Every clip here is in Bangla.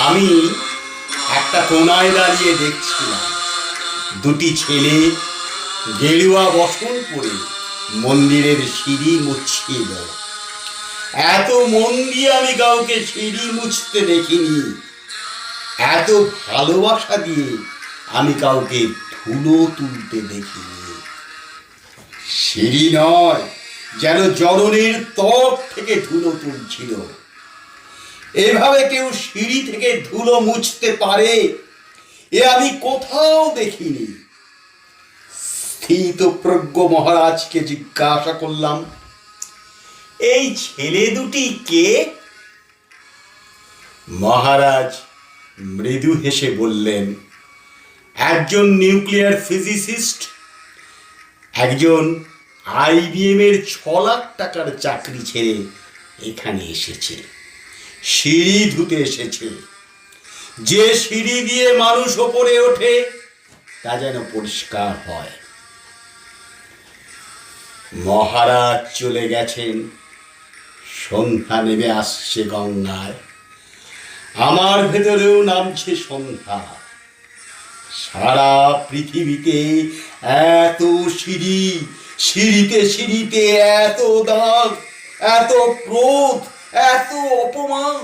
আমি একটা কোনায় দাঁড়িয়ে দেখছিলাম দুটি ছেলে গেরুয়া বসন পরে মন্দিরের সিঁড়ি মুছছিল। এত মন দিয়ে আমি কাউকে সিঁড়ি মুছতে দেখিনি, এত ভালোবাসা দিয়ে আমি কাউকে ধুলো তুলতে দেখিনি। সিঁড়ি নয়, যেন জননীর ত্বক থেকে ধুলো তুলছিল। এভাবে কেউ সিঁড়ি থেকে ধুলো মুছতে পারে এ আমি কোথাও দেখিনি। স্থিতপ্রজ্ঞ মহারাজকে জিজ্ঞাসা করলাম, এই ছেলে দুটি কে? মহারাজ মৃদু হেসে বললেন, একজন নিউক্লিয়ার ফিজিসিস্ট, একজন IBM এর 6 লাখ টাকার চাকরি ছেড়ে এখানে এসেছে, সিঁড়ি ধুতে এসেছে। যে সিঁড়ি দিয়ে মানুষ ওপরে ওঠে তা যেন পরিষ্কার হয়। মহারাজ চলে গেছেন, সন্ধ্যা নেমে আসছে গঙ্গায়। আমার ভেতরেও নামছে সন্ধ্যা। সারা পৃথিবীতে এত সিঁড়ি, সিঁড়িতে সিঁড়িতে এত দাগ, এত ক্রোধ, এত অপমান।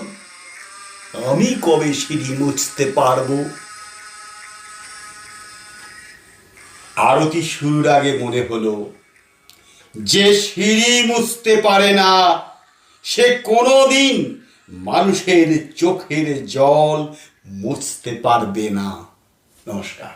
আমি কবে সিঁড়ি মুছতে পারবো? আরতি শুরুর আগে মনে হলো, যে সিঁড়ি মুছতে পারে না সে কোনোদিন মানুষের চোখের জল মুছতে পারবে না। নমস্কার।